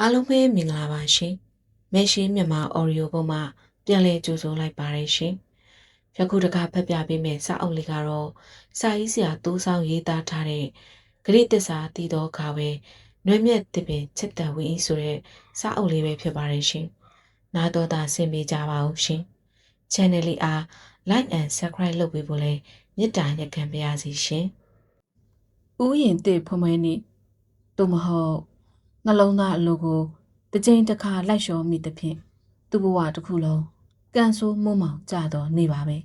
အားလုံးပဲမင်္ဂလာပါရှင်။မဲရှင်းမြန်မာအော်ဒီယိုပုံမှာပြန်လည်ကြိုဆိုလိုက်ပါတယ်ရှင်။ယခုတခါဖတ်ပြပေးမယ့်စာအုပ်လေးကတော့စာရေးဆရာတိုးဆောင်ရေးသားထားတဲ့ဂရိတ္တစာတည်သောအခါပဲနွေမြတ်တပင်ချစ်တဝင်းဆိုတဲ့စာအုပ်လေးပဲဖြစ်ပါတယ်ရှင်။နားတော်တာဆင်ပေးကြပါဦးရှင်။ Channel လေးအား Like and Subscribe လုပ်ပေးဖို့လည်းမေတ္တာရက်ခံပါရစေရှင်။ ဥယျာဉ်တစ်ဖွယ်ဖွယ်နဲ့တို့မဟုတ်နှလုံးသားအလိုကိုတစ်ကြိမ်တစ်ခါလိုက်လျှောမိသဖြင့်သူ့ဘဝတစ်ခုလုံးကန်ဆိုးမုံမောင်ကြတော့နေပါပဲ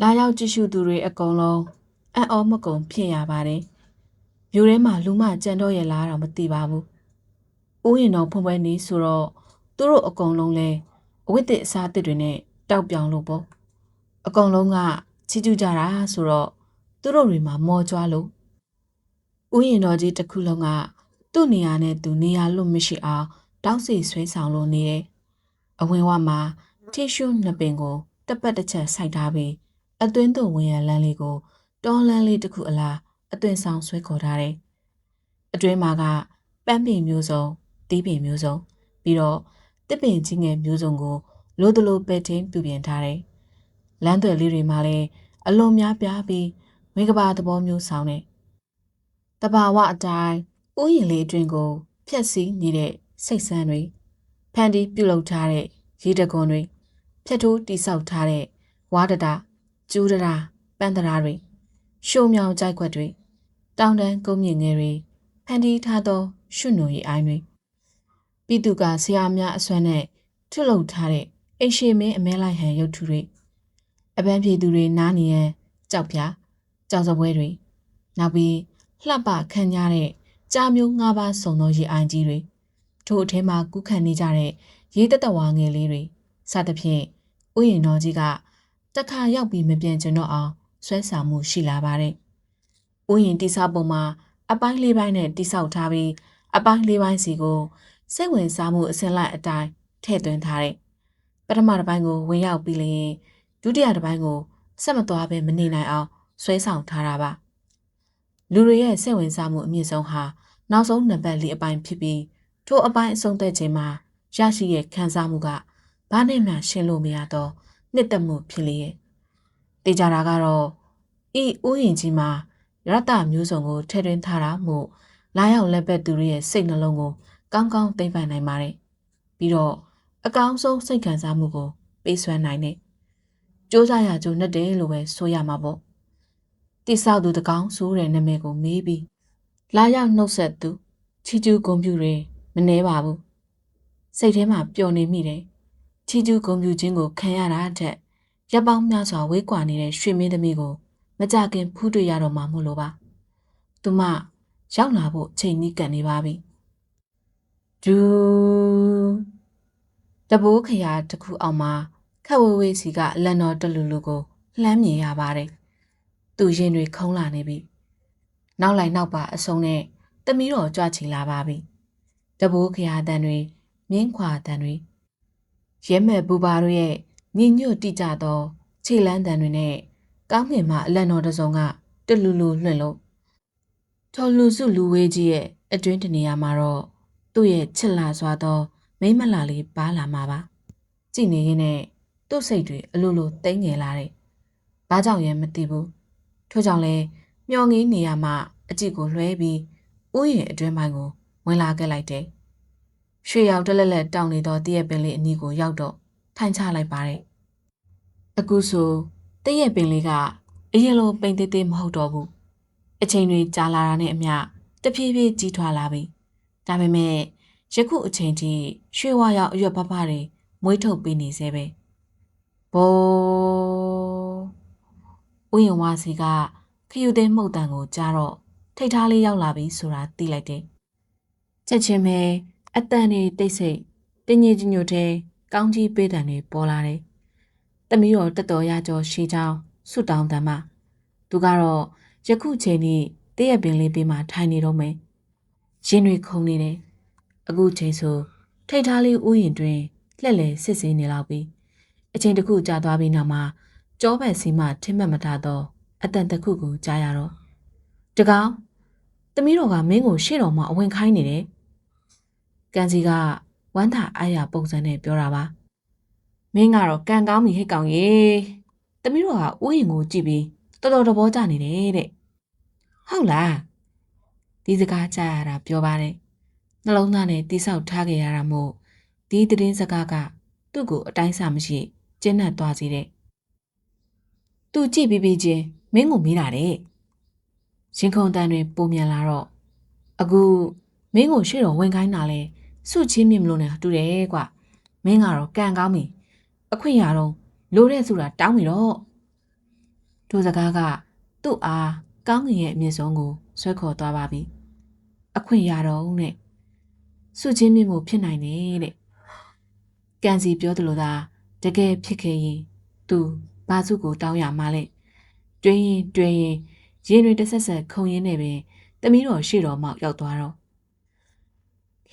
လာရောက်ကြည့်ရှုသူတွေအကုန်လုံးအံ့ဩမကုန်ဖြစ်ရပါတယ်မြို့ထဲမှာလူမကြံတော့ရလားတော့မသိပါဘူးဥယျာဉ်တော်ဖွယ်ဖွယ်နေဆိုတော့သူတို့အကုန်လုံးလဲအဝတ်တစ်အစားတစ်တွေနဲ့တောက်ပြောင်လို့ပေါ့အကုန်လုံးကချီးကျူးကြတာဆိုတော့သူတို့တွေမှာမော်ကြွားလို့ဥယျာဉ်တော်ကြီးတစ်ခုလုံးကသူ့နေရာနဲ့သူနေရာလို့မရှိအောင်တောက်စီဆွဲဆောင်လို့နေတယ်။အဝင်ဝမှာထီရှုနှစ်ပင်ကိုတစ်ပတ်တစ်ချက်စိုက်ထားပြီးအတွင်းသို့ဝင်ရလမ်းလေးကိုတောလမ်းလေးတစ်ခုအလားအတွင်ဆောင်ဆွဲခေါ်ထားတယ်။အတွင်းမှာကပန်းပင်မျိုးစုံတီးပင်မျိုးစုံပြီးတော့တစ်ပင်ကြီးငယ်မျိုးစုံကိုလိုတလိုပဲ့ထင်းပြုပြင်ထားတယ်။လမ်းသွယ်လေးတွေမှာလည်းအလွန်များပြားပြီးဝင်းကဘာသဘောမျိုးဆောင်တယ်။တဘာဝအတိုင်းဥယျာဉ်လေးအတွင်းကိုဖြက်စီးနေတဲ့စိတ်ဆန်းတွေဖန်တီးပြုတ်လုပ်ထားတဲ့ရေတကွန်တွေဖြတ်ထိုးတိဆောက်ထားတဲ့ဝါဒတာကျူးဒရာပန်းတရာတွေရှုံမြောင်ကြိုက်ခွက်တွေတောင်တန်းကုန်းမြင့်ငယ်တွေဖန်တီးထားသောရှုနုံရီအိုင်းတွေပြည်သူကဆရာများအစွမ်းနဲ့ထုလုပ်ထားတဲ့အိရှိမင်းအမဲလိုက်ဟန်ရုပ်ထုတွေအပန်းဖြေသူတွေနားနေရန်ကြောက်ပြကြောက်စပွဲတွေနောက်ပြီးလှပခန့်ညားတဲ့ကြားမျိုး၅ပါးစုံသောရေအိုင်ကြီးတွေထို့အထဲမှာကူးခန့်နေကြတဲ့ရေတတဝါငယ်လေးတွေစသဖြင့်ဥယျာဉ်တော်ကြီးကတခါရောက်ပြီးမပြန်ကျင်တော့အောင်ဆွဲဆောင်မှုရှိလာပါတယ်။ဥယျာဉ်တိဆောက်ပုံမှာအပိုင်း၄ပိုင်းနဲ့တိဆောက်ထားပြီးအပိုင်း၄ပိုင်းစီကိုစိတ်ဝင်စားမှုအစဉ်လိုက်အတိုင်းထည့်သွင်းထားတဲ့ပထမတစ်ပိုင်းကိုဝင်ရောက်ပြီးလျင်ဒုတိယတစ်ပိုင်းကိုဆက်မသွားဘဲမနေနိုင်အောင်ဆွဲဆောင်ထားတာပါလူတွေရဲ့စိတ်ဝင်စားမှုအမြင့်ဆုံးဟာနောက်ဆုံးနံပါတ်၄အပိုင်းဖြစ်ပြီးထိုအပိုင်းအဆုံးသတ်ချိန်မှာရရှိရဲ့ခံစားမှုကဘာနဲ့မှရှင်းလို့မရတော့နှစ်သက်မှုဖြစ်လေရဲ့တေချာတာကတော့ဤဥယျာဉ်ကြီးမှာရတမျိုးစုံကိုထည့်သွင်းထားတာမို့လာရောက်လက်ပတ်သူတွေရဲ့စိတ်နှလုံးကိုကောင်းကောင်းသိမ့်ပိုင်နိုင်ပါတယ်ပြီးတော့အကောင်းဆုံးစိတ်ခံစားမှုကိုပေးစွမ်းနိုင်တယ်စူးစမ်းရကြိုးနဲ့တယ်လို့ပဲဆိုရမှာပေါ့တိဆောက်သူတကောင်ဆိုတဲ့နာမည်ကိုမေးပြီးလာရောက်နှုတ်ဆက်သူချီကျူးဂုံပြူတွေမနှဲပါဘူးစိတ်ထဲမှာပျော်နေမိတယ်ချီကျူးဂုံပြူခြင်းကိုခံရတာတဲ့ရပ်ပေါင်းများစွာဝေးကွာနေတဲ့ရွှေမင်းသမီးကိုမကြခင်ဖူးတွေ့ရတော့မှမို့လို့ပါသူမရောက်လာဖို့ချိန်နီးကပ်နေပါပြီဒူးတဘိုးခရာတစ်ခုအောင်မှာခက်ဝေးဝေးစီကလက်တော်တလူလူကိုလှမ်းမြင်ရပါတယ်သူရင်တွေခုံးလာနေပြီနောက်လိုက်နောက်ပါအဆုံးနဲ့တမီးတော်ကြွချီလာပါပြီတဘိုးခရာတန်တွေမြင်းခွာတန်တွေရဲမဲ့ဘူပါတို့ရဲ့ညင်ညွတ်တိကြသောခြေလန်းတန်တွေနဲ့ကောင်းငင်မှအလံတော်တစ်စုံကတလူလူလွှင့်လို့ထော်လူစုလူဝေးကြီးရဲ့အတွင်းတနေရာမှာတော့သူ့ရဲ့ချစ်လာစွာသောမိမလာလေးပါလာမှာပါကြည်နေရင်းနဲ့သူ့စိတ်တွေအလိုလိုတိမ်ငယ်လာတယ်ဘာကြောင့်ရဲမသိဘူးထို့ကြောင့်လဲမျောငင်းနေရမှအကြည့်ကိုလွှဲပြီးဥယျာဉ်အတွင်းပိုင်းကိုဝင်လာခဲ့လိုက်တယ်ရွှေရောင်တလက်လက်တောင်းနေသောတရက်ပင်လေးအနီးကိုရောက်တော့ထိုင်ချလိုက်ပါတယ်အခုဆိုတရက်ပင်လေးကအရင်လိုပိန်သေးသေးမဟုတ်တော့ဘူးအချိန်တွေကြာလာတာနဲ့အမျှတဖြည်းဖြည်းကြီးထွားလာပြီဒါပေမဲ့ယခုအချိန်ထိရွှေဝါရောက်အရွက်ဖဖတွေမွေးထုတ်ပေးနေသေးပဲဘောဥယျာဉ်ဝါစီကခယူသိမ်းမှုတ်တန်ကိုကြားတော့ထိတ်ထားလေးရောက်လာပြီဆိုတာသိလိုက်တယ်ချက်ချင်းပဲအတန်တွေတိတ်ဆိတ်တင်းကြီးညွတ်တဲ့ကောင်းကြီးပေးတံတွေပေါ်လာတယ်။တမီးတော်တက်တော်ရကြောရှိချောင်းဆွတောင်းတမ်းမသူကတော့ယခုချိန်ထိတရက်ပင်လေးပေးမှထိုင်နေတော့မယ်။ရင်တွေခုန်နေတယ်။အခုချိန်ဆိုထိတ်ထားလေးဥယျာဉ်တွင်လှက်လေစစ်ဆေးနေလောက်ပြီ။အချိန်တစ်ခုကြာသွားပြီးနောက်မှာကြောဘက်စီမှထင်းမှတ်မထားတော့အတန်တစ်ခုကိုကြားရတော့တကောင်တမီးတော်ကမင်းကိုရှေ့တော်မှာအဝင်ခိုင်းနေတယ် ကန်စီကဝမ်းသာအားရပုံစံနဲ့ပြောတာပါမင်းကတော့ကံကောင်းပြီဟဲ့ကောင်ရေတမီးတို့ကဥယျာဉ်ကိုကြည့်ပြီးတော်တော်သဘောကျနေတယ်တဲ့ဟုတ်လားဒီစကားကြားရတာပြောပါတယ်နှလုံးသားနဲ့တိဆောက်ထားခဲ့ရတာမို့ဒီသတင်းစကားကသူ့ကိုအတိုင်းအဆမရှိကျဉ်းနှံ့သွားစေတဲ့သူကြည့်ပြီးချင်းမင်းကိုမေးတာတဲ့ရှင်ခုံတန်တွေပုံမြန်လာတော့အခုမင်းကိုရှေ့တော်ဝင်ခိုင်းတာလဲစုချင်းမြင့်မလို့နဲ့တူတယ်ကွမင်းကတော့ကံကောင်းပြီအခွင့်ရတော့လိုတဲ့ဆိုတာတောင်းပြီတော့ထိုစကားကသူ့အားကောင်းငင်ရဲ့အမြင့်ဆုံးကိုဆွဲခေါ်သွားပါပြီအခွင့်ရတော့နဲ့စုချင်းမြင့်မှုဖြစ်နိုင်တယ်တဲ့ကန်စီပြောသလိုသာတကယ်ဖြစ်ခဲ့ရင်သူဘာစုကိုတောင်းရမှာလဲတွင်ရင်ရင်တွေတဆက်ဆက်ခုံရင်းနေပင်တမီးတော်ရှေ့တော်မှရောက်သွားတော့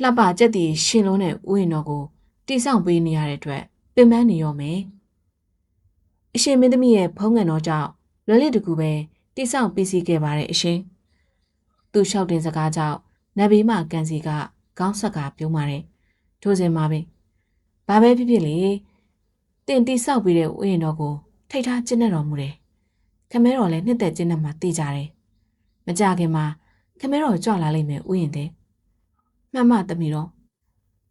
လှပကြက်တီရှင်လုံးနဲ့ဥယျာဉ်တော်ကိုတိဆောက်ပေးနေရတဲ့အတွက်ပင်ပန်းနေရောမယ်အရှင်မင်းသမီးရဲ့ဖုံးငန်တော်ကြောင့်လွယ်လစ်တကူပဲတိဆောက်ပြီးစီးခဲ့ပါတယ်အရှင်သူလျှောက်တင်စကားကြောင့်နတ်ဘေးမှကန်စီကခေါင်းဆက်ကပြုံးပါတယ်ထိုစဉ်မှာပဲဘာပဲဖြစ်ဖြစ်လေတင်တိဆောက်ပြီးတဲ့ဥယျာဉ်တော်ကိုထိတ်ထားကျင့်နေတော်မူတယ်ခမဲတော်လည်းနှစ်သက်ကျင့်နေမှသိကြတယ်မကြခင်မှာခမဲတော်ကြွလာလိမ့်မယ်ဥယျာဉ်တဲ့မှန်မှတမီတော့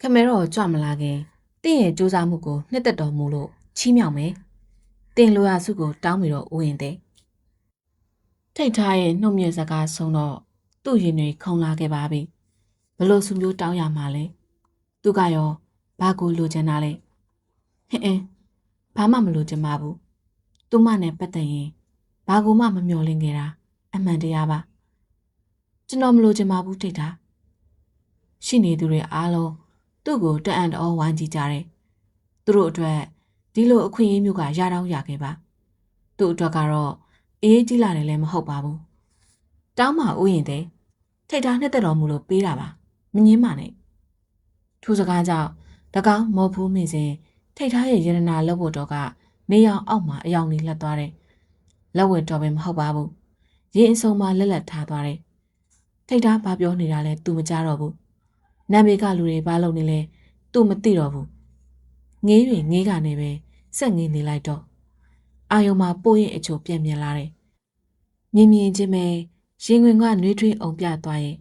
ခမဲတော်ကြွမလာခင်တင့်ရဲ့စူးစမ်းမှုကိုနှစ်သက်တော်မူလို့ချီးမြှောက်မယ်တင်လိုရာစုကိုတောင်းပြီးတော့ဥယျာဉ်တဲ့ထိတ်ထားရဲ့နှုတ်မြစကားဆုံးတော့သူ့ရင်တွေခုန်လာခဲ့ပါပြီဘလို့စုမျိုးတောင်းရမှာလဲသူကရောဘာကိုလိုချင်တာလဲဟင်းဘာမှမလိုချင်ပါဘူးသူမနဲ့ပတ်သက်ရင်ဘာကိုမှမမျှော်လင့်ခဲ့တာအမှန်တရားပါကျွန်တော်မလိုချင်ပါဘူးထိတ်ထားရှိနေသူတွေအားလုံးသူ့ကိုတအံ့တော်ဝိုင်းကြည့်ကြတယ်သူတို့အတွက်ဒီလိုအခွင့်အရေးမျိုးကရတော့ရခဲ့ပါသူ့အတွက်ကတော့အေးကြီးလာတယ်လည်းမဟုတ်ပါဘူးတောင်းမှဥယျာဉ်တဲ့ထိတ်ထားနှစ်သက်တော်မူလို့ပေးတာပါမငင်းပါနဲ့ထိုစကားကြောင့်တကောင်းမော်ဖူးမိစဉ်ထိတ်ထားရဲ့ရတနာလက်ဝတ်တော်ကနေရောင်အောက်မှာအယောင်လေးလက်သွားတယ်လက်ဝတ်တော်ပဲမဟုတ်ပါဘူးရင်အစုံမှာလက်လက်ထားသွားတယ်ထိတ်ထားဘာပြောနေတာလဲသူမကြားတော့ဘူးနာမေကလူတွေဘာလုပ်နေလဲသူမသိတော့ဘူးငေး၍ငေးကနေပဲစက်ငေးနေလိုက်တော့အာယုံမှာပိုးရင်အချို့ပြန်မြင်လာတယ်မြင်ချင်းပဲရင်ဝင်ကနှွေးထွေးအောင်ပြသွားရင်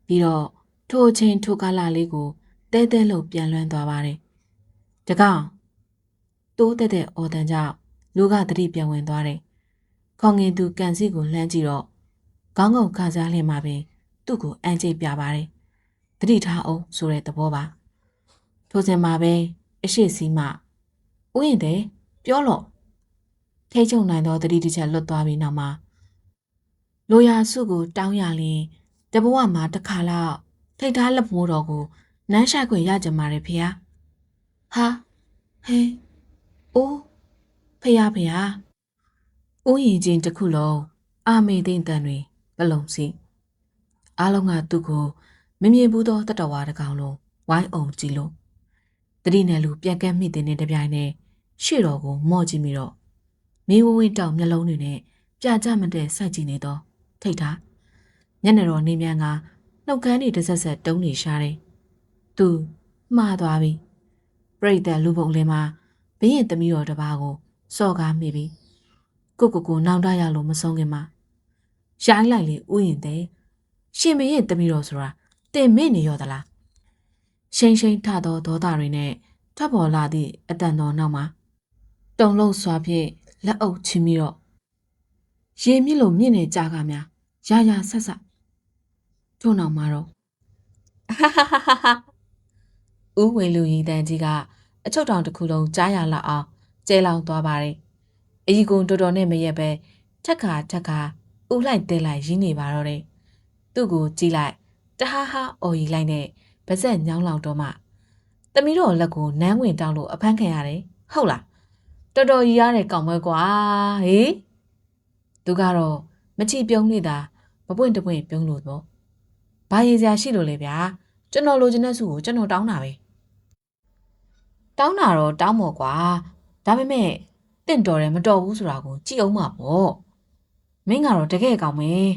ပြီးတော့ထိုအချိန်ထိုကာလလေးကိုတဲတဲလို့ပြန်လွှမ်းသွားပါတယ်တကောင်တိုးတဲ့အော်တန်ကြောင့်လူကသတိပြန်ဝင်သွားတယ်ခေါငင်သူကန်စီကိုလှမ်းကြည့်တော့ခေါင်းငုံခါစားလင်းမှာပင်သူ့ကိုအန်ကျိတ်ပြပါတယ်သတိထားအောင်ဆိုတဲ့သဘောပါထိုစဉ်မှာပဲအရှိစီးမှဥယျာဉ်တဲ့ပြောလို့ထိတ်ချုံနိုင်သောသတိတစ်ချက်လွတ်သွားပြီးနောက်မှာလိုရာစုကိုတောင်းရလင်းတဘဝမှာတစ်ခါလောက်ထိတ်ထားလက်မိုးတော်ကိုနမ်းရှိုက်ခွင့်ရကြမှာတယ်ဖေဟာဟာဟဲအိုးဖေဟာဥယျာဉ်ချင်းတစ်ခုလုံးအာမေသိမ့်တန်တွေပလုံစီအားလုံးကသူ့ကိုမမြင်ဘူးသောတတဝါတစ်ကောင်လုံးဝိုင်းအောင်ကြည့်လို့တတိနယ်လူပြန်ကက်မိတဲ့တပြိုင်နဲ့ရှေ့တော်ကိုမော့ကြည့်ပြီးတော့မင်းဝဝင်းတောင်မျက်လုံးတွေနဲ့ပြကြမတဲ့စိုက်ကြည့်နေတော့ထိတ်ထားမျက်နှာတော်နေမြန်ကနှုတ်ခမ်းတွေတစ်ဆက်ဆက်တုံးနေရှာတယ်သူမှားသွားပြီပြိတ္တလူပုံလေးမှာဘင်းရင်သမီးတော်တစ်ပါးကိုစော်ကားမိပြီကိုနောင်တရလို့မဆုံးခင်မှာရိုင်းလိုက်လေဥယျာဉ်တဲ့ရှင်မရင်သမီးတော်ဆိုတာတင်မေ့နေရောသလားရှိန်ထသောဒေါသတွေနဲ့ထွက်ပေါ်လာသည့်အတန်တော်နောက်မှာတုံလုံးစွာဖြင့်လက်အုပ်ချင်းပြီးတော့ရေမြစ်လိုမြင့်နေကြကများရာဆက်ဆက်ထို့နောက်မှာတော့ဦးဝေလူရီတန်ကြီးကအချုပ်တောင်တစ်ခုလုံးကြားရလောက်အောင်ကျဲလောင်သွားပါတယ်အီကုံတော်နဲ့မရက်ပဲထက်ခါဦးလိုက်တဲလိုက်ရင်းနေပါတော့တယ်သူ့ကိုကြည့်လိုက်တဟားဟာအော်ရီလိုက်နဲ့ဗစက်ညောင်းလောင်တော့မှတမီးတော်လက်ကိုနန်းဝင်တောင်းလို့အဖမ်းခံရတယ်ဟုတ်လားတော်တော်ကြီးရတဲ့ကောင်မွဲကွာဟေးသူကတော့မချီပြုံးနေတာမပွင့်တပွင့်ပြုံးလို့ပေါ့ဘာရည်စရာရှိလို့လဲဗျာကျွန်တော်လိုချင်တဲ့စုကိုကျွန်တော်တောင်းတာပဲတောင်းတာတော့တောင်းမို့ကွာဒါပေမဲ့တင့်တော်တယ်မတော်ဘူးဆိုတာကိုကြည့်အောင်မှာပေါ့မင်းကတော့တကယ်ကောင်းမယ်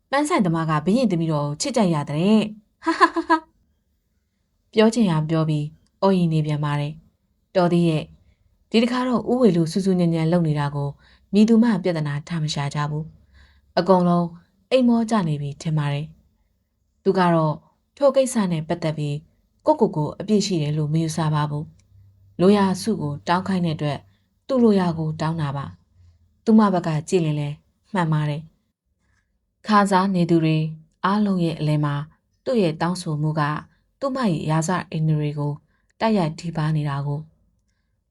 ပန်းဆိုင်သမားကဘင်းရင်သမီးတော်ချစ်ကြရတဲ့ဟာ ပြောချင်ရပြောပြီးအော်ရင်နေပြန်ပါတယ်တော်သေးရဲ့ဒီတခါတော့ဥဝေလူစူးစူးညံ့ညံ့လုံနေတာကိုမိသူမပြဿနာထားမရှာကြဘူးအကုန်လုံးအိမ်မောကြနေပြီထင်ပါတယ်သူကတော့ထိုကိစ္စနဲ့ပတ်သက်ပြီးကိုအပြစ်ရှိတယ်လို့မယူဆပါဘူးလိုရာစုကိုတောင်းခိုင်းတဲ့အတွက်သူ့လိုရာကိုတောင်းတာပါသူမဘက်ကကြည်လင်လဲမှန်ပါတယ်ခါစားနေသူတွေအားလုံးရဲ့အလဲမှာသူ့ရဲ့တောင်းဆိုမှုကသူ့မရဲ့ရာဇအင်တွေကိုတိုက်ရိုက်ထိပါနေတာကို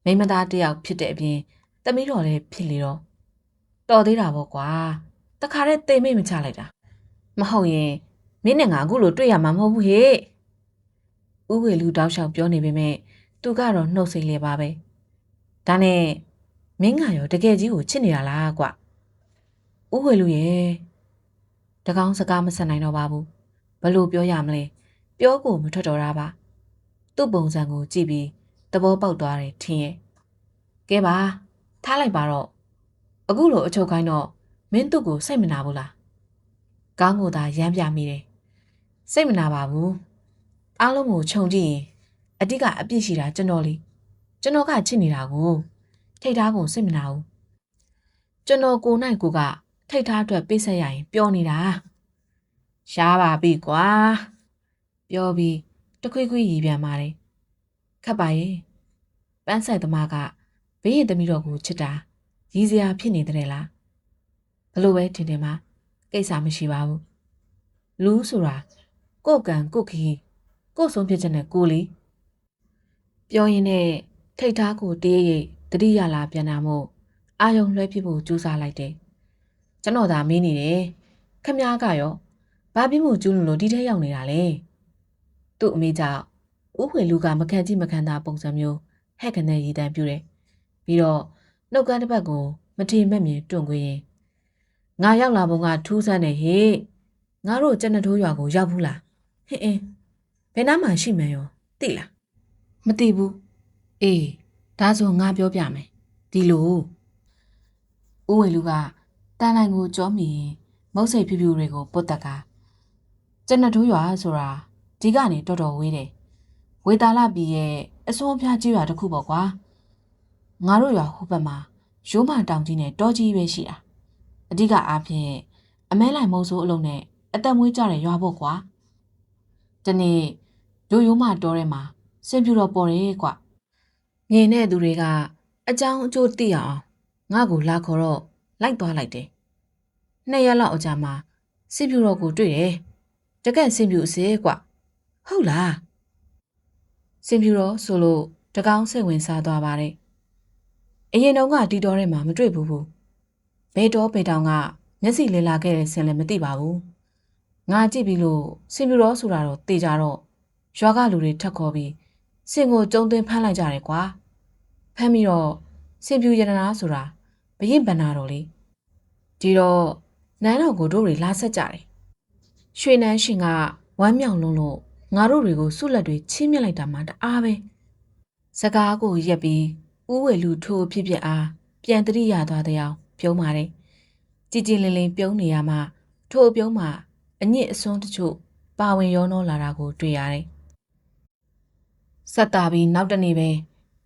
မိမသားတယောက်ဖြစ်တဲ့အပြင်သမီးတော်လည်းဖြစ်လေတော့တော်သေးတာပေါ့ကွာတခါတည်းတိမ်မိတ်မချလိုက်တာမဟုတ်ရင်မင်းနဲ့ငါအခုလိုတွေ့ရမှာမဟုတ်ဘူးဟေ့ဥဝေလူတောက်လျှောက်ပြောနေပေမဲ့သူကတော့နှုတ်ဆိတ်လေပါပဲဒါနဲ့မင်းငါရောတကယ်ကြီးကိုချစ်နေတာလားကွဥဝေလူရဲ့တကောင်းစကားမဆက်နိုင်တော့ပါဘူးဘလို့ပြောရမလဲပြောကိုမထွက်တော့တာပါသူ့ပုံစံကိုကြည့်ပြီးသဘောပေါက်သွားတယ်ထင်ရဲ့ကဲပါထားလိုက်ပါတော့အခုလိုအချုပ်ခိုင်းတော့မင်းသူ့ကိုစိတ်မနာဘူးလားကောင်းကိုသာရမ်းပြမိတယ်စိတ်မနာပါဘူးအားလုံးကိုခြုံကြည့်ရင်အတိကအပြစ်ရှိတာကျွန်တော်လေကျွန်တော်ကချစ်နေတာကိုထိတ်ထားကိုစိတ်မနာဘူးကျွန်တော်ကိုနိုင်ကိုကထိတ်ထားအတွက်ပေးဆက်ရရင်ပြောနေတာရှားပါပြီကွာပြောပြီးတခွေးခွေးရီပြန်ပါတယ်ခတ်ပါရဲ့ပန်းဆိုင်သမားကဘေးရင်သမီးတော်ကိုချစ်တာရည်စရာဖြစ်နေတယ်လားဘလို့ပဲထင်တယ်မှာကိစ္စမရှိပါဘူးလူဆိုတာကို့ကံကို့ခီးကို့ဆုံးဖြတ်ချက်နဲ့ကိုလေပြောရင်းနဲ့ထိတ်ထားကိုတရေရိတ်တတိယလာပြန်တာမို့အာယုံလွှဲပြဖို့ကြိုးစားလိုက်တယ်ကျွန်တော်သာမင်းနေတယ်ခမ ्या ကရောဘာပြမှုကျူးလို့ဒီထဲရောက်နေတာလဲသူ့အမေကြောင့်ဥဖွေလူကမခံကြည့်မခံတာပုံစံမျိုးဟက်ကနေရည်တမ်းပြူတယ်ပြီးတော့နှုတ်ကန်းတစ်ပတ်ကိုမထီမဲ့မြင်တွန့်ခွေရင်ငါရောက်လာပုံကထူးဆန်းတယ်ဟေ့ငါတို့ကျက်နှထိုးရွာကိုရောက်ဘူးလားဟင်းဘယ်နားမှရှိမှန်းရောသိလားမသိဘူးအေးဒါဆိုငါပြောပြမယ်ဒီလိုဥဝေလူကတန်နိုင်ကိုကြောမိရင်မုတ်စိတ်ဖြူဖြူတွေကိုပုတ်တက်ကကျက်နှထိုးရွာဆိုတာဒီကနေတော်တော်ဝေးတယ်ဝေတာလပြည်ရဲ့အစွန်းဖျားကြီးရွာတစ်ခုပေါ့ကွာငါတို့ရွာဟိုဘက်မှာရိုးမတောင်ကြီးနဲ့တောကြီးပဲရှိတာအဓိကအားဖြင့်အမဲလိုက်မုံဆိုးအလုံးနဲ့အသက်မွေးကြတဲ့ရွာပေါ့ကွာဒီနေ့တို့ရိုးမတောထဲမှာစင်ပြူတော့ပေါ်တယ်ကွမြင်တဲ့သူတွေကအကြောင်းအကျိုးသိအောင်ငါ့ကိုလာခေါ်တော့လိုက်သွားလိုက်တယ်2 ရက်လောက်အကြာမှာစင်ပြူတော့ကိုတွေ့တယ်တကက်စင်ပြူအစေးကွဟုတ်လားစင်ပြူတော့ဆိုလို့တကောင်းစိတ်ဝင်စားသွားပါတယ်အရင်တုန်းကဒီတော်ထဲမှာမတွေ့ဘူးဘဲတော်ဘဲတောင်ကမျက်စိလည်လာခဲ့တဲ့ဆင်လည်းမသိပါဘူးငါကြည့်ပြီးလို့စင်ပြူတော့ဆိုတာတော့တေချာတော့ရွာကလူတွေထက်ခေါ်ပြီးစင်ကိုကျုံသွင်းဖမ်းလိုက်ကြတယ်ကွာဖမ်းပြီးတော့စင်ပြူရတနာဆိုတာဘရင်ဗန္နာတော်လေဒီတော့နန်းတော်ကိုတို့တွေလာဆက်ကြတယ်ရွှေနန်းရှင်ကဝမ်းမြောက်လုံးလို့ငါတို့တွေကိုဆုလက်တွေချင်းမြက်လိုက်တာမှတအားပဲစကားကိုရက်ပြီးဥဝေလူထိုးဖြစ်ဖြစ်အားပြန်တရိရသွားတဲ့အောင်ပြုံးပါတယ်ကြည်ကြည်လင်လင်ပြုံးနေရမှထိုပြုံးမှာအညစ်အစွန်းတချို့ပါဝင်ရောနှောလာတာကိုတွေ့ရတယ်ဆက်တာပြီးနောက်တနေ့ပဲ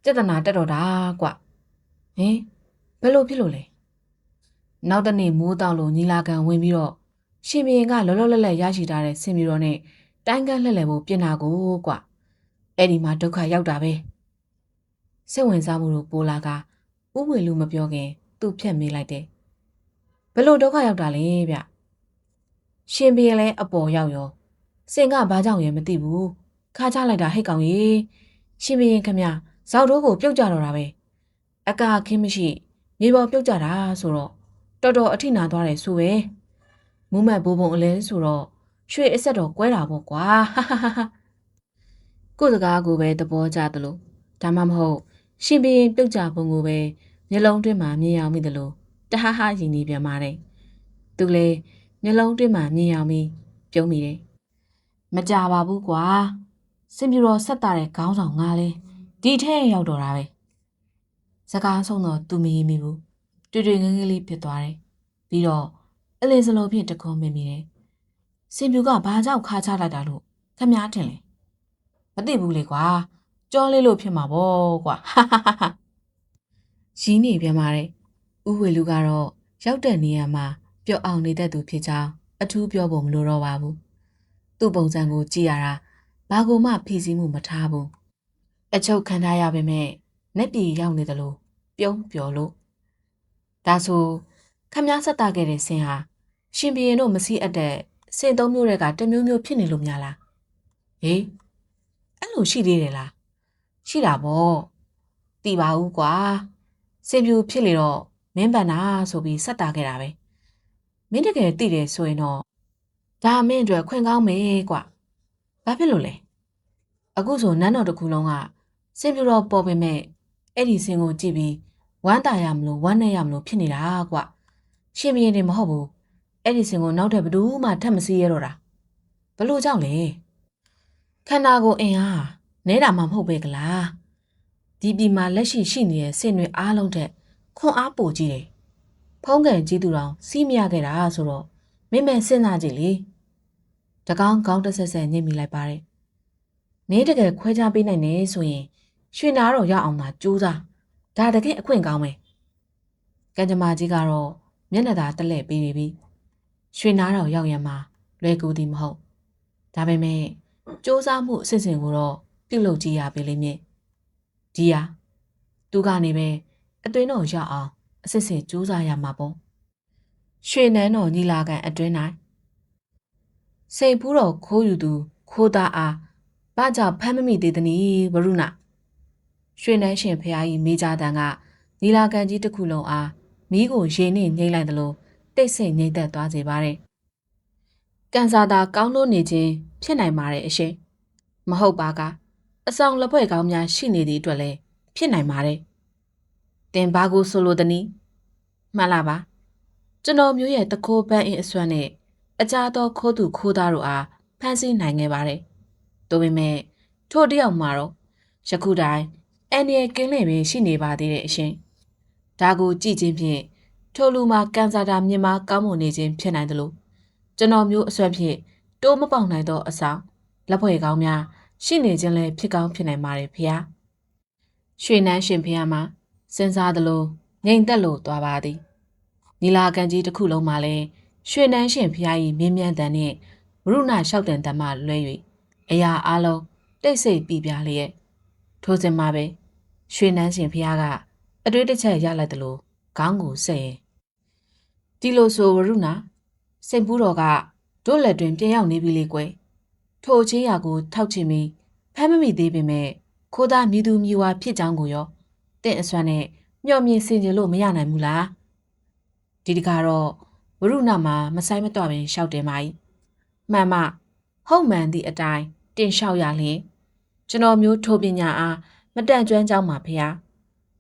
ကြက်တနာတက်တော့တာကွဟင်ဘယ်လိုဖြစ်လို့လဲနောက်တနေ့မိုးတောက်လို့ညီလာခံဝင်ပြီးတော့ရှင်ဘရင်ကလောလောလတ်လတ်ရရှိထားတဲ့ဆင်မျိုးတော်နဲ့တိုင်းကန်းလှည့်လည်ဖို့ပြင်တာကိုကွအဲ့ဒီမှာဒုက္ခရောက်တာပဲစိတ်ဝင်စားမှုတို့ပိုလာကဥဝေလူမပြောခင်သူ့ဖြတ်မေးလိုက်တယ်ဘလို့ဒုက္ခရောက်တာလဲဗျရှင်ဘရင်လည်းအပေါ်ရောက်ရောစင်ကဘာကြောင့်ရဲမသိဘူးခါချလိုက်တာဟိတ်ကောင်ကြီးရှင်ဘရင်ခမဇောက်တို့ကိုပြုတ်ကြတော့တာပဲအကာခင်းမရှိမြေပေါ်ပြုတ်ကြတာဆိုတော့တော်တော်အထိနာသွားတယ်ဆိုပဲမူးမတ်ဘိုးဘုံအလဲဆိုတော့ရွှေအဆက်တော်ကွဲတာပေါ့ကွာကိုယ်စကားကိုပဲသဘောကျသလိုဒါမှမဟုတ်ရှင်ဘရင်ပြုတ်ကြပုံကိုပဲမျက်လုံးတွင်းမှာမြင်အောင်မိသလိုတဟဟရည်နေပြန်ပါတယ်သူလည်းမျက်လုံးတွင်းမှာမြင်အောင်ပြီးပြုံးမိတယ်မကြပါဘူးကွာစင်ပြူတော်ဆက်တာတဲ့ခေါင်းဆောင်ငါလဲဒီထဲရောက်တော့တာပဲစကားဆုံးတော့သူမရင်မိဘူးတွေ့ငငယ်လေးဖြစ်သွားတယ်ပြီးတော့အလင်းစလုံးဖြင့်တခုံးမိမိတယ်စင်ပြူကဘာကြောင့်ခါချလိုက်တာလို့ခမ ्या ထင်လဲ မသိဘူးလေကွာကြောလေးလို့ဖြစ်မှာပေါ့ကွာဟာဟာဟာဟာရင်းနေပြန်ပါတယ်ဥဝေလူကတော့ရောက်တဲ့နေရာမှာပျော်အောင်နေတတ်သူဖြစ်ကြောင်းအထူးပြောဖို့မလိုတော့ပါဘူးသူ့ပုံစံကိုကြည့်ရတာဘာကိုမှဖိစီးမှုမထားဘူးအချုပ်ခံထားရပေမဲ့နှက်ပြေရောက်နေတယ်လို့ပြုံးပျော်လို့ဒါဆိုခမည်းဆက်တာခဲ့တဲ့ဆင်ဟာရှင်ဘီရင်တို့မစည်းအပ်တဲ့ဆင်သုံးမျိုးတွေကတစ်မျိုးမျိုးဖြစ်နေလို့များလားဟေးအဲ့လိုရှိသေးတယ်လားရှိတာပေါ့တီးပါဦးကွာဆင်ပြူဖြစ်လေတော့မင်းပန်နာဆိုပြီးဆက်တာခဲ့တာပဲမင်းတကယ်သိတယ်ဆိုရင်တော့ဒါမင်းအတွက်ခွင့်ကောင်းမယ်ကွာဘာဖြစ်လို့လဲအခုဆိုနန်းတော်တစ်ခုလုံးကဆင်ပြူတော့ပေါ်ပေမဲ့အဲ့ဒီဆင်ကိုကြည့်ပြီးဝမ်းသာရမလို့ဝမ်းနဲ့ရမလို့ဖြစ်နေတာကွာရှင်မင်းနေမဟုတ်ဘူးအဲ့ဒီဆင်ကိုနောက်ထပ်ဘယ်သူမှထပ်မစည်းရတော့တာဘလို့ကြောင့်လဲခန္ဓာကိုယ်အင်အားနဲတာမှမဟုတ်ပဲကလားဒီပြည်မှာလက်ရှိနေတဲ့ဆင်တွေအားလုံးထက်ခွန်အားပိုကြီးတယ်ဖုံးကန်ကြီးသူတော်စီးမရခဲ့တာဆိုတော့မင်းမဲစဉ်းစားကြည့်လေတကောင်းကောင်းတစ်ဆက်ဆက်ညှိမိလိုက်ပါတယ်မင်းတကယ်ခွဲခြားပေးနိုင်နေဆိုရင်ရွှေနာတော့ရအောင်သာကြိုးစားဒါတကယ်အခွင့်ကောင်းပဲကံကြမ္မာကြီးကတော့မျက်နှာသာတက်လှည့်ပေးနေပြီရွှေနာတော့ရောက်ရမှာလွယ်ကူသည်မဟုတ်ဒါပေမဲ့စူးစမ်းမှုအစစ်အစဉ်ကိုတော့ပြုလုပ်ကြည့်ရပေလိမ့်မည်ဒီဟာသူကနေပဲအတွင်းတော်ရောက်အောင်အစစ်စစ်စူးစမ်းရမှာပေါ့ရွှေနန်းတော်ညီလာခံအတွင်း၌စိတ်ဖူးတော်ခိုးယူသူခိုးသားအားဘာကြောင့်ဖမ်းမမိသေးသနည်းဝရုဏရွှေနန်းရှင်ဖျားကြီးမိကြတန်ကညီလာခံကြီးတစ်ခုလုံးအားမိကိုရေနှင့်ညှိလိုက်သလိုတိတ်ဆိတ်ငြိမ့်သက်သွားစေပါတယ်ကန်စာသာကောင်းလို့နေခြင်းဖြစ်နိုင်ပါတယ်အရှင်မဟုတ်ပါကအဆောင်လက်ဖွဲ့ကောင်းများရှိနေသည့်အတွက်လည်းဖြစ်နိုင်ပါတယ်တင်ဘာကိုဆိုလိုသနည်းမှန်လားပါကျွန်တော်မျိုးရဲ့တခိုးပန်းအင်းအစွမ်းနဲ့အကြသောခိုးသူခိုးသားတို့အားဖမ်းဆီးနိုင်ခဲ့ပါတယ်ဒါပေမဲ့ထို့တယောက်မှာတော့ယခုတိုင်အန်ရဲ့ကင်းလည်ပင်ရှိနေပါသေးတဲ့အရှင်ဒါကိုကြည့်ခြင်းဖြင့်ထိုလူမှာကန်စာတာမြင်မာကောင်းမွန်နေခြင်းဖြစ်နိုင်တယ်လို့ကျွန်တော်မျိုးအစွမ်းဖြင့်တိုးမပေါက်နိုင်သောအဆောင်လက်ဖွဲ့ကောင်းများရှိနေခြင်းလည်းဖြစ်ကောင်းဖြစ်နိုင်ပါတယ်ဖေဟာရွှေနန်းရှင်ဖေဟာမှာစဉ်းစားသလိုငြိမ်သက်လို့သွားပါသည်နီလာကန်ကြီးတစ်ခုလုံးမှာလည်းရွှေနန်းရှင်ဖျားကြီးမင်းမြန်းတန်နဲ့ဝရုဏလျှောက်တန်တန်မှလွဲ၍အရာအလုံးတိတ်ဆိတ်ပြပြလျက်ထိုစဉ်မှာပဲရွှေနန်းရှင်ဖျားကအတွေ့တစ်ချက်ရလိုက်သလိုခေါင်းကိုဆက်ရင်ဒီလိုဆိုဝရုဏစိတ်ပူးတော်ကတို့လက်တွင်ပြန်ရောက်နေပြီလေကွယ်ထိုချင်းရာကိုထောက်ချင်ပြီးဖမ်းမမိသေးပေမဲ့ခိုးသားမြည်သူမြည်ဝါဖြစ်ကြောင်းကိုရောတင့်အစွမ်းနဲ့မျှော်မြင်စင်ကြလို့မရနိုင်ဘူးလားဒီတခါတော့ဝရုဏမှာမဆိုင်မတော့ပင်ရှောက်တယ်မာကြီးမှန်မဟုတ်မှန်သည့်အတိုင်းတင်လျှောက်ရလျင်ကျွန်တော်မျိုးထိုးပညာအားမတန့်ကျွမ်းကြောင်းမှာဖေဟာ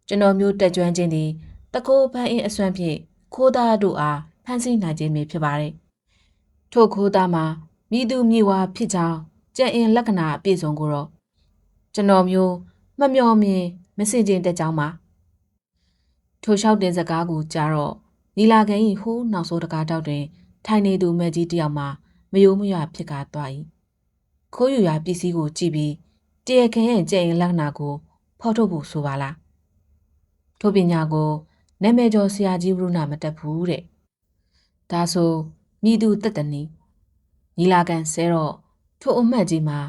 ကျွန်တော်မျိုးတက်ကျွမ်းခြင်းသည်တကိုးဖန်းအင်းအစွမ်းဖြင့်ခိုးသားတို့အားဖမ်းဆီးနိုင်ခြင်းပဲဖြစ်ပါတယ်ထို့ခိုးသားမှာမိသူမိဝါဖြစ်ကြောင်းကြံ့အင်လက္ခဏာအပြည့်စုံကိုတော့ကျွန်တော်မျိုးမမျော်မြင်မစင်ကျင်တက်ကြောင်းပါထိုလျှောက်တင်စကားကိုကြားတော့နီလာကန်ဤဟိုးနောက်ဆိုးတကားတောက်တွင်ထိုင်နေသူမဲကြီးတယောက်မှမယိုးမရွဖြစ်ကားသွား၏ခိုးယူရာပစ္စည်းကိုကြည့်ပြီးတရခင်ရဲ့ကြံ့ရင်လက္ခဏာကိုဖော်ထုတ်ဖို့ဆိုပါလားထိုပညာကိုနာမည်ကျော်ဆရာကြီးဝရုဏမတက်ဘူးတဲ့ဒါဆိုမိသူတက်တနီနီလာကန်ဆဲတော့ထိုအမတ်ကြီးမှာ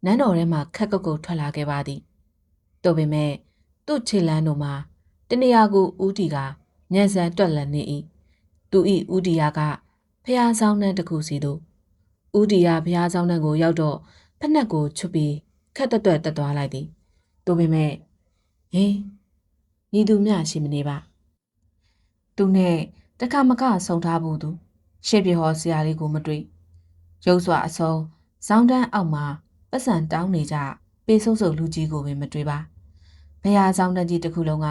နန်းတော်ထဲမှာခက်ကုတ်ကုတ်ထွက်လာခဲ့ပါသည်တို့ပေမဲ့သူ့ခြေလန်းတို့မှာတနေရာကိုဦးတီကညံစံတွက်လက်နေ၏သူ၏ဦးတီယာကဖះဆောင်နှံတစ်ခုစီသို့ဦးတီယာဖះဆောင်နှံကိုရောက်တော့ဖက်နှက်ကိုချွတ်ပြီးခက်တွက်တက်သွားလိုက်သည်တို့ပေမဲ့ဟင်းညီသူမျှရှိမနေပါသူနဲ့တခါမကဆုံထားဘူးသူရှေ့ပြဟောဆရာလေးကိုမတွေ့ရုပ်စွာအဆုံးဇောင်းတန်းအောက်မှာပတ်စံတောင်းနေကြပေဆုပ်ဆုပ်လူကြီးကိုပင်မတွေ့ပါဘုရားဆောင်တန်းကြီးတစ်ခုလုံးက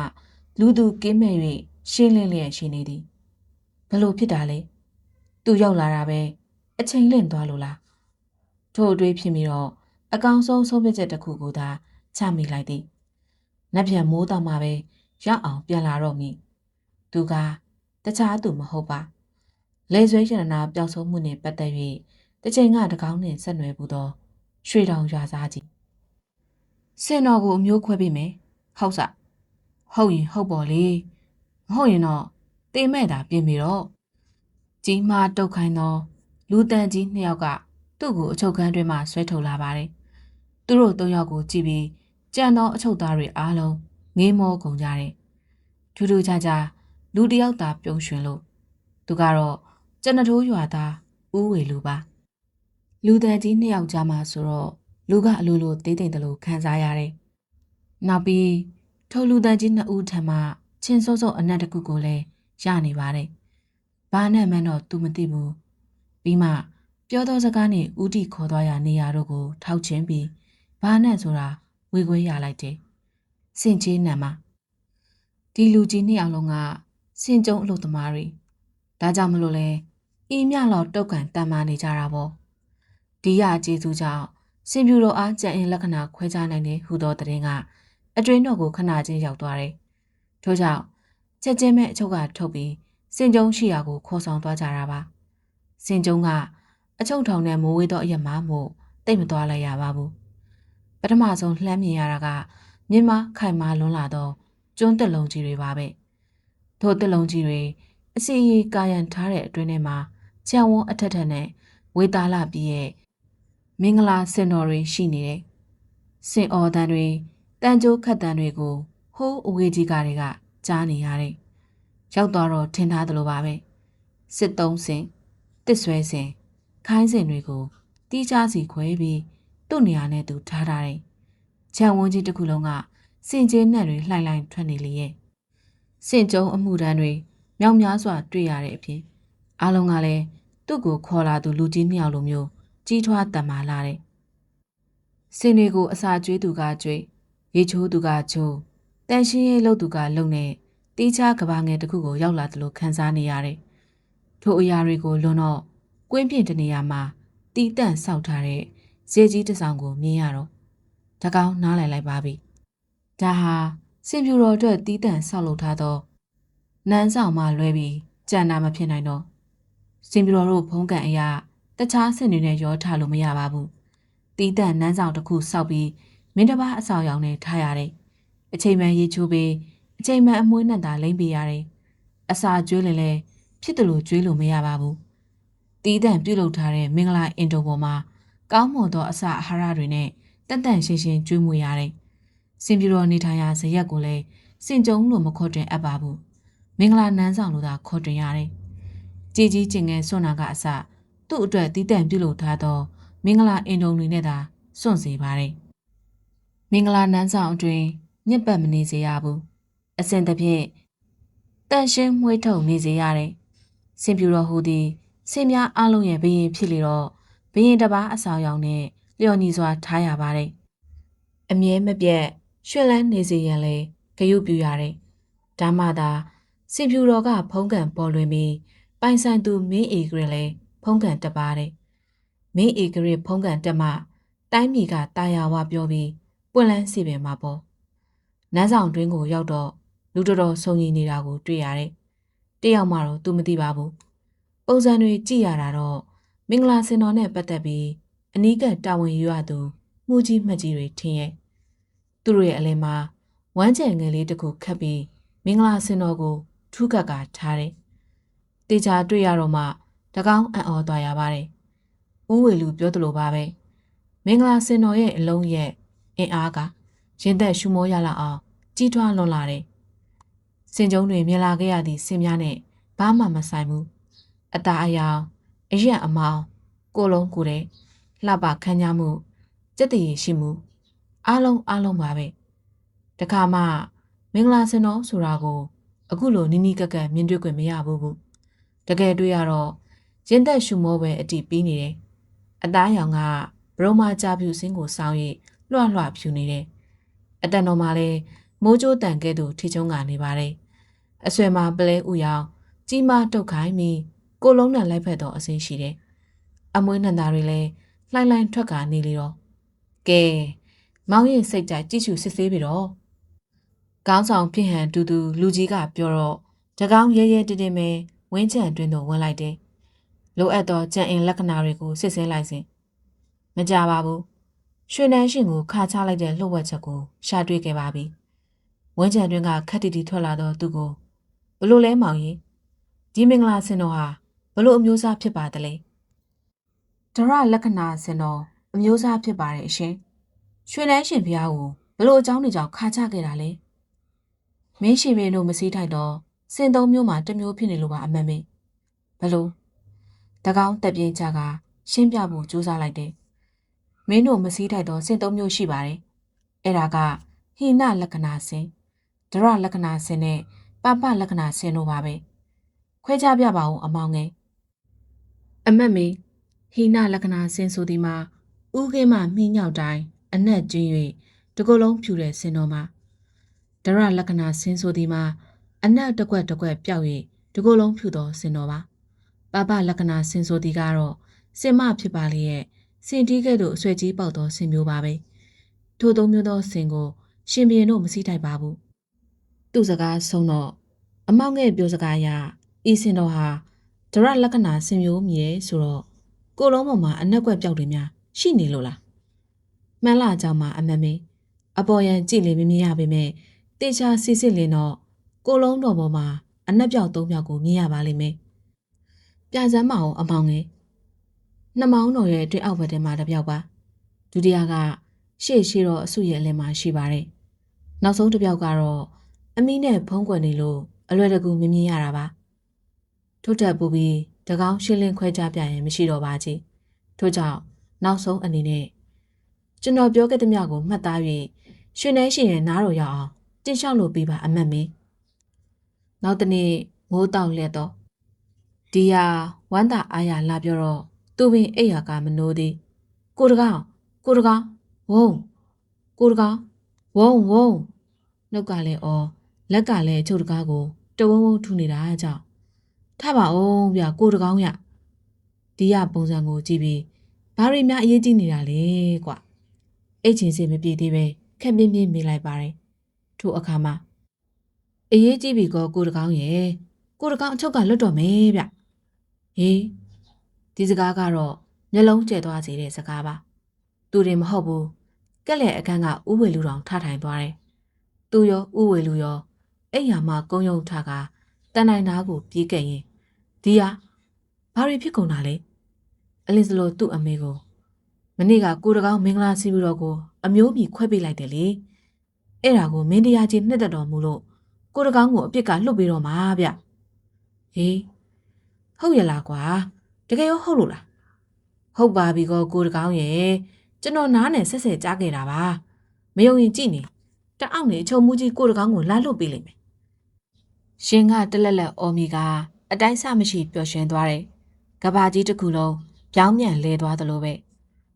လူသူကင်းမဲ့၍ရှင်းလင်းလျက်ရှိနေသည်ဘလို့ဖြစ်တာလဲသူရောက်လာတာပဲအချိန်လင့်သွားလို့လားထို့အတွေ့ဖြစ်ပြီးတော့အကောင်ဆုံးဆုံးဖြတ်ချက်တစ်ခုကိုသာချမိလိုက်သည်နက်ပြန်မိုးတောင်မှပဲရောက်အောင်ပြန်လာတော့မည်သူကတခြားသူမဟုတ်ပါလေဆွဲရတနာပျောက်ဆုံးမှုနှင့်ပတ်သက်၍တစ်ချိန်ကတကောင်းနှင့်ဆက်နွယ်ပူသောရွှေတောင်ရွာသားကြီး စင်တော်ကိုအမျိုးခွဲပေးမယ်ဟုတ်စဟုတ်ရင်ဟုတ်ပေါ်လေမဟုတ်ရင်တော့တေမဲ့တာပြင်ပြီတော့ကြီးမားတုတ်ခိုင်းသောလူတန်ကြီးနှစ်ယောက်ကသူ့ကိုအချုပ်ခန်းတွင်မှဆွဲထုတ်လာပါတယ်သူတို့သုံးယောက်ကိုကြည့်ပြီးကြံသောအချုပ်သားတွေအားလုံးငေးမောကုန်ကြတယ်ထူးထူးခြားခြားလူတစ်ယောက်သာပြုံးရွှင်လို့သူကတော့ကျနထိုးရွာသားဦးဝေလူပါလူတန်ကြီးနှစ်ယောက်ကြားမှာဆိုတော့လူကအလိုလိုသေးသိမ့်တယ်လို့ခံစားရတယ်နောက်ပြီးထိုလူတန်ကြီးနှစ်ဦးထံမှချင်းစောစောအနက်တစ်ခုကိုလည်းရနေပါတယ်ဘာနဲ့မှန်းတော့သူမသိဘူးပြီးမှပြောသောစကားနဲ့ဦးတီခေါ်သွားရနေရတို့ကိုထောက်ချင်းပြီးဘာနဲ့ဆိုတာဝေခွဲရလိုက်တယ်စင်ချင်းနံမှာဒီလူကြီးနှစ်ယောက်လုံးကစင်ကြုံအလုပ်သမားတွေဒါကြောင့်မလို့လဲအင်းမြလောက်တောက်ကန်တန်မာနေကြတာပေါ့ဒီရကျေးဇူးကြောင့်စင်ပြူတော်အားကြံအင်လက္ခဏာခွဲခြားနိုင်တဲ့ဟူသောတရင်ကအတွင်းတော်ကိုခဏချင်းရောက်သွားတယ်ထို့ကြောင့်ချက်ချင်းမဲ့အချုပ်ကထုတ်ပြီးစင်ကြုံရှိရာကိုခေါ်ဆောင်သွားကြတာပါစင်ကြုံကအချုပ်ထောင်နဲ့မိုးဝေးသောအရက်မှမို့တိတ်မသွားလိုက်ရပါဘူးပထမဆုံးလှမ်းမြင်ရတာကမြင်းမခိုင်မာလွန်းလာသောကျွန်းတက်လုံးကြီးတွေပါပဲထိုတက်လုံးကြီးတွေအစီအီကာယံထားတဲ့အတွင်းထဲမှာခြံဝန်းအထက်ထက်နဲ့ဝေတာလပြည့်ရဲ့မင်္ဂလာစင်တော်တွေရှိနေတယ်စင်အော်တန်တွေတန်ကြိုးခတ်တန်တွေကိုဟိုးအဝေးကြီးကတွေကကြားနေရတယ်ရောက်သွားတော့ထင်ထားသလိုပါပဲစစ်သုံးစင်တစ်ဆွဲစင်ခိုင်းစင်တွေကိုတီးခြားစီခွဲပြီးသူ့နေရာနဲ့သူထားထားတယ်ခြံဝန်းကြီးတစ်ခုလုံးကစင်ကျင်းနဲ့တွေလှိုင်လှိုင်ထွက်နေလေရဲ့စင်ကြုံအမှုတန်းတွေမြောက်များစွာတွေ့ရတဲ့အပြင်အားလုံးကလည်းသူ့ကိုခေါ်လာသူလူကြီးနှစ်ယောက်လိုမျိုးကြီးထွားတန်မာလာတယ်စင်တွေကိုအစာကျွေးသူကကျွေးရေချိုးသူကချိုးတန်ရှင်းရေးလုပ်သူကလုပ်နေတီးခြားကဘာငယ်တစ်ခုကိုရောက်လာသလိုခံစားနေရတယ်ထိုအရာတွေကိုလွန်တော့ကွင်းပြင်တနေရာမှာတီးတန့်ဆောက်ထားတဲ့ဇေကြီးတစ်ဆောင်ကိုမြင်ရတော့တကောင်းနားလည်လိုက်ပါပြီဒါဟာစင်ပြူတော်အတွက်တီးတန့်ဆောက်လုပ်ထားသောနန်းဆောင်မှလွဲပြီးကြံတာမဖြစ်နိုင်တော့စင်ပြူတော်တို့ဖုံးကန်အရာတခြားဆင်တွေနဲ့ရောထားလို့မရပါဘူးတီးတန့်နန်းဆောင်တစ်ခုဆောက်ပြီးမင်းတစ်ပါးအဆောင်ရောင်နဲ့ထားရတယ်အချိန်မှန်ရေချိုးပြီးအချိန်မှန်အမွှေးနဲ့သာလိမ့်ပေးရတယ်အစာကျွေးလည်းဖြစ်တယ်လို့ကျွေးလို့မရပါဘူးတီးတန့်ပြုတ်လုထားတဲ့မင်္ဂလာအင်တုံပေါ်မှာကောင်းမွန်သောအစာအာဟာရတွေနဲ့တန်တန်ရှင်းရှင်းကျွေးမွေးရတယ်စင်ပြူတော်နေထိုင်ရာဇရက်ကိုလည်းစင်ကြုံလို့မခေါ်တွင်အပ်ပါဘူးမင်္ဂလာနန်းဆောင်လို့သာခေါ်တွင်ရတယ်ကြည်ကြီးကျင်ငယ်စွန့်နာကအစသူ့အတွက်တီးတန့်ပြုတ်လုထားသောမင်္ဂလာအင်တုံတွေနဲ့သာစွန့်စေပါတယ်မင်္ဂလာနန်းဆောင်အတွင်းညစ်ပတ်မနေစေရဘူးအစဉ်တစ်ဖြင့်တန်ရှင်းမွှေးထုတ်နေစေရတယ်စင်ပြူတော်ဟူသည်စင်များအလုံးရဲ့ဘရင်ဖြစ်လေတော့ဘရင်တစ်ပါးအဆောင်ရောင်နဲ့လျော်ညီစွာထားရပါတယ်အမြဲမပြတ်ရွှင်လန်းနေစေရန်လဲဂရုပြုရတယ်ဒါမှသာစင်ပြူတော်ကဖုံးကန်ပေါ်လွင်ပြီးပိုင်ဆိုင်သူမင်းအေဂရလဲဖုံးကန်တက်ပါတယ်မင်းအေဂရဖုံးကန်တက်မှတိုင်းပြည်ကတာယာဝပြောပြီးပွင့်လန်းစီပင်မှာပေါ့နန်းဆောင်တွင်းကိုရောက်တော့လူတော်တော်ဆုံကြီးနေတာကိုတွေ့ရတယ်တယောက်မှတော့သူမသိပါဘူးပုံစံတွေကြည့်ရတာတော့မင်္ဂလာစင်တော်နဲ့ပတ်သက်ပြီးအနီးကပ်တာဝန်ယူရသူမှုကြီးမှတ်ကြီးတွေထင်ရဲ့သူတို့ရဲ့အလဲမှာဝမ်းကျန်ငယ်လေးတစ်ခုခတ်ပြီးမင်္ဂလာစင်တော်ကိုထူးကပ်ကထားတယ်တေချာတွေ့ရတော့မှတကောင်းအံ့ဩသွားရပါတယ်ဦးဝေလူပြောသလိုပါပဲမင်္ဂလာစင်တော်ရဲ့အလုံးရဲ့အင်အားကရင်သက်ရှူမောရလာအောင်ကြီးထွားလွန်လာတယ်စင်ကြုံတွေမြင်လာခဲ့ရသည့်စင်များနဲ့ဘာမှမဆိုင်ဘူးအသားအယောင်အရက်အမောင်ကိုလုံးကိုတဲ့လှပခမ်းညားမှုစက်တည်ရှိမှုအားလုံးပါပဲတခါမှမင်္ဂလာစင်တော်ဆိုတာကိုအခုလိုနီးနီးကပ်ကပ်မြင်တွေ့ခွင့်မရဘူးတကယ်တွေ့ရတော့ရင်သက်ရှူမောပဲအတိပြီးနေတယ်အသားရောင်ကဘရုံမာကြဖြူစင်းကိုစောင်းရိပ်လွှတ်ဖြူနေတယ်အတန်တော်မှာလဲမိုးကြိုးတန်ကဲ့သို့ထိချုံကနေပါတယ်အဆွဲမှာပလဲဥရောင်ကြီးမားတုတ်ခိုင်းပြီးကိုလုံးနဲ့လိုက်ဖက်တော့အစင်းရှိတယ်အမွှေးနှံသားတွေလဲလှိုင်းလှိုင်းထွက်ကနေလေတော့ကဲမောင်ရင်စိတ်ကြိုက်ကြည့်ရှုစစ်ဆေးပြီတော့ကောင်းဆောင်ဖြစ်ဟန်တူတူလူကြီးကပြောတော့တကောင်းရဲရဲတင်းတင်းပဲဝင်းချံတွင်သို့ဝင်လိုက်တယ်လိုအပ်သောကြံအင်လက္ခဏာတွေကိုစစ်ဆေးလိုက်စဉ်မကြပါဘူး ရွှေနန်းရှင်ကိုခါချလိုက်တဲ့လှုပ်ဝက်ချက်ကိုရှာတွေ့ခဲ့ပါပြီဝင်းချံတွင်ကခက်တီတီထွက်လာတော့သူကိုဘလို့လဲမောင်ကြီးဒီမင်္ဂလာစင်တော်ဟာဘလို့အမျိုးအစားဖြစ်ပါသလဲဒရလက္ခဏာစင်တော်အမျိုးအစားဖြစ်ပါတယ်အရှင်ရွှေနန်းရှင်ဘုရားကိုဘလို့အကြောင်းတွေကြောင့်ခါချခဲ့တာလဲမင်းရှင်မင်းတို့မစည်းထိုက်တော့စင်သုံးမျိုးမှာတစ်မျိုးဖြစ်နေလို့ပါအမှန်ပဲဘလို့တကောင်းတက်ပြင်းချကရှင်းပြဖို့ကြိုးစားလိုက်တယ်မင်းတို့မစည်းထိုက်တော့စင်သုံးမျိုးရှိပါတယ်အဲ့ဒါကဟိနလက္ခဏာစင်ဒရလက္ခဏာစင်နဲ့ပပလက္ခဏာစင်တို့ပါပဲခွဲခြားပြပါဦးအမောင်ငယ်အမတ်မေဟိနလက္ခဏာစင်ဆိုဒီမှာဥကင်းမှမြင်းညောက်တိုင်းအနက်ကျင်း၍တကုတ်လုံးဖြူတဲ့စင်တော်မှာဒရလက္ခဏာစင်ဆိုဒီမှာအနက်တစ်ကွက်တစ်ကွက်ပြောက်၍တကုတ်လုံးဖြူသောစင်တော်ပါပပလက္ခဏာစင်ဆိုဒီကတော့စင်မဖြစ်ပါလေရဲ့စင်တီးကဲ့သို့အဆွဲကြီးပေါက်သောစင်မျိုးပါပဲထို့သုံးမျိုးသောစင်ကိုရှင်ဘီရင်တို့မစည်းထိုက်ပါဘူးသူ့စကားဆုံးတော့အမောင်ငယ်ပြောစကားအရဤစင်တော်ဟာဒရလက္ခဏာစင်မျိုးမြည်ဆိုတော့ကိုလုံးပေါ်မှာအနက်ကွက်ပြောက်တွေများရှိနေလို့လားမှန်လားကြောင့်မှအမမေအပေါ်ရန်ကြည့်လေမမြင်ရပေမဲ့တေချာစစ်စစ်လင်းတော့ကိုလုံးတော်ပေါ်မှာအနက်ပြောက်သုံးပြောက်ကိုမြင်ရပါလိမ့်မယ်ပြစမ်းမအောင်အမောင်ငယ်နှမောင်းတော်ရဲ့တွင်အောက်ဘက်ထဲမှာတစ်ပြောက်ပါဒုတိယကရှေ့တော့အဆုရဲ့အလယ်မှာရှိပါတယ်နောက်ဆုံးတစ်ပြောက်ကတော့အမီးနဲ့ဖုံးကွယ်နေလို့အလွယ်တကူမမြင်ရတာပါထို့တက်ပူပြီးတကောင်းရှင်းလင်းခွဲခြားပြရင်မရှိတော့ပါကြီးထို့ကြောင့်နောက်ဆုံးအနေနဲ့ကျွန်တော်ပြောခဲ့သမျှကိုမှတ်သား၍ရွှေနှဲရှင်ရဲ့နားတော်ရောက်အောင်တင်လျှောက်လို့ပြပါအမတ်မင်းနောက်တနေ့မိုးတောက်လက်တော့ဒီဟာဝမ်းသာအားရလာပြောတော့သူပင်အိယာကမနိုးသေးကိုတကောင်ဝုံကိုတကောင်ဝုံနှုတ်ကလည်းအော်လက်ကလည်းချုပ်တကားကိုတဝုံထူနေတာကြောင့်ထပါအောင်ဗျကိုတကောင်ရဒီရပုံစံကိုကြည့်ပြီးဘာတွေများအရေးကြီးနေတာလဲကွအိတ်ချင်စိတ်မပြေသေးပဲခက်ပြင်းပြင်းမိလိုက်ပါတယ်ထို့အခါမှာအရေးကြီးပြီကောကိုတကောင်ရဲ့ကိုတကောင်အချုပ်ကလွတ်တော့မယ်ဗျဟေးဒီစကားကတော့မျက်လုံးကျဲသွားစေတဲ့စကားပါသူတွေမဟုတ်ဘူးကက်လက်အခန်းကဥဝေလူတော်ထထိုင်သွားတယ်သူရောဥဝေလူရောအိယာမကုန်းယုံထကတန်နိုင်သားကိုပြေးခဲ့ရင်ဒီဟာဘာတွေဖြစ်ကုန်တာလဲအလင်းစလိုသူ့အမေကိုမနေ့ကကိုတကောင်မင်္ဂလာစီပြီးတော့ကိုအမျိုးမြည်ခွဲပေးလိုက်တယ်လေအဲ့ဒါကိုမင်းတရားကြီးနှစ်သက်တော်မူလို့ကိုတကောင်ကိုအပြစ်ကလွတ်ပြီးတော့မှာဗျဟေးဟုတ်ရလားကွာတကယ်ရောဟုတ်လို့လားဟုတ်ပါပြီကောကိုတကောင်ရဲ့ကျွန်တော်နားနဲ့ဆက်ဆက်ကြားခဲ့တာပါမယုံရင်ကြည့်နေတအောက်နေအချုံမူကြီးကိုတကောင်ကိုလာလွတ်ပေးလိမ့်မယ်ရှင်ကတလက်လက်အော်မီကအတိုင်းစမရှိပျော်ရွှင်သွားတယ်ကဘာကြီးတစ်ခုလုံးပြောင်းပြန်လဲသွားသလိုပဲ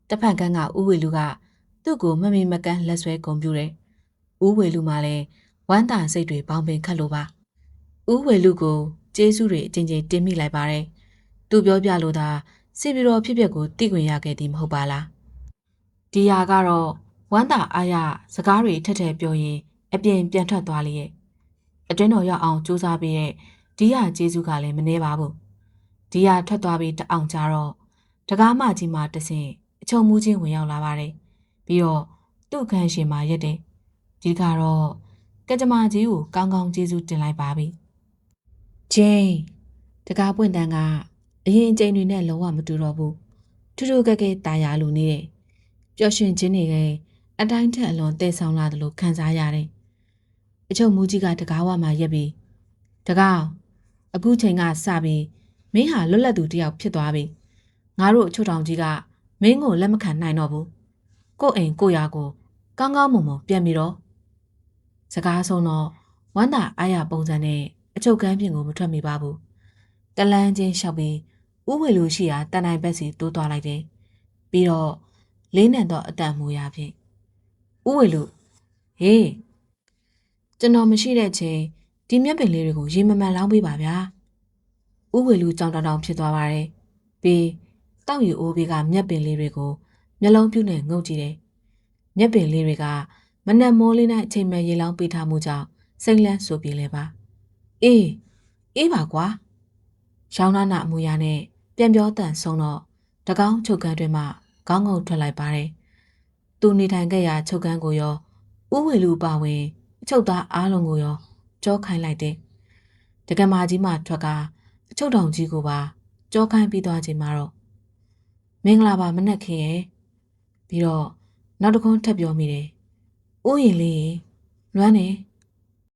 တစ်ဖက်ကန်းကဥဝေလူကသူ့ကိုမမီမကန်းလက်ဆွဲကုန်ပြူတယ်ဥဝေလူမှလည်းဝမ်းသာစိတ်တွေပေါင်းပင်ခတ်လို့ပါဥဝေလူကိုကျေးဇူးတွေအချင်းချင်းတင်မိလိုက်ပါတယ်သူပြောပြလို့သာစီပြီးတော့ဖြစ်ပျက်ကိုသိခွင့်ရခဲ့သည်မဟုတ်ပါလားဒီဟာကတော့ဝမ်းသာအားရစကားတွေထက်ထက်ပြောရင်အပြင်ပြန်ထွက်သွားလေရဲ့အတွင်းတော်ရောက်အောင်စူးစမ်းပြီးတဲ့ဒီဟာကျေးဇူးကလည်းမနှဲပါဘူးဒီဟာထွက်သွားပြီးတအောင်ကြတော့တကားမကြီးမှတဆင်အချုံမူးချင်းဝင်ရောက်လာပါတယ်ပြီးတော့သူ့ခန်းရှင်မှာရက်တယ်ဒီကတော့ကကြမကြီးကိုကောင်းကောင်းကျေးဇူးတင်လိုက်ပါပြီဂျိန်းတကားပွင့်တန်းကအရင်အချိန်တွေနဲ့လုံးဝမတူတော့ဘူးထူးထူးကဲကဲတာယာလိုနေတယ်ပျော်ရွှင်ခြင်းတွေကအတိုင်းထက်အလွန်တည်ဆောင်လာတယ်လို့ခံစားရတယ်အချုပ်မူကြီးကတကားဝမှာရက်ပြီးတကားအခုချိန်ကစပြီးမင်းဟာလွတ်လပ်သူတယောက်ဖြစ်သွားပြီငါတို့အချုပ်တောင်ကြီးကမင်းကိုလက်မခံနိုင်တော့ဘူးကို့အိမ်ကိုရာကိုကောင်းကောင်းမွန်မွန်ပြန်ပြီးတော့စကားဆုံးတော့ဝမ်းသာအားရပုံစံနဲ့အချုပ်ကန်းပြင်ကိုမထွက်မိပါဘူးတလန်းချင်းလျှောက်ပြီးဥဝေလူရှိရာတန်နိုင်ဘက်စီတိုးသွားလိုက်တယ်ပြီးတော့လေးနံတော့အတန်မူရဖြင့်ဥဝေလူဟေးကျွန်တော်မရှိတဲ့ချိန်ဒီမျက်ပင်လေးတွေကိုရေမမှန်လောင်းပေးပါဗျာဥဝေလူကြောင်တောင်ဖြစ်သွားပါတယ်ပြီးတောက်ယူအိုးဘေးကမျက်ပင်လေးတွေကိုမျက်လုံးပြုတ်နဲ့ငုပ်ကြည့်တယ်မျက်ပင်လေးတွေကမနက်မိုးလေးနဲ့အချိန်မဲ့ရေလောင်းပေးထားမှုကြောင့်စိတ်လန့်ဆိုပြေလဲပါအေးပါကွာရောင်းနာအမူအရာနဲ့ပြန်ပြောတန်ဆုံးတော့တကောင်းချုပ်ကန်းတွင်မှခေါင်းငုံထွက်လိုက်ပါတယ်သူ သူနေထိုင်ခဲ့ရာချုပ်ခန်းကိုရောဥဝေလူပါဝင်အချုပ်သားအားလုံးကိုရောကြောခိုင်းလိုက်တယ်။တက္ကမကြီးမှထွက်ကအချုပ်တောင်ကြီးကိုပါကြောခိုင်းပြီးသွားချိန်မှာတော့မင်္ဂလာပါမနက်ခင်းရဲ့ပြီးတော့နောက်တစ်ခွန်းထပ်ပြောမိတယ်။ဥယျာဉ်လေးလွမ်းနေ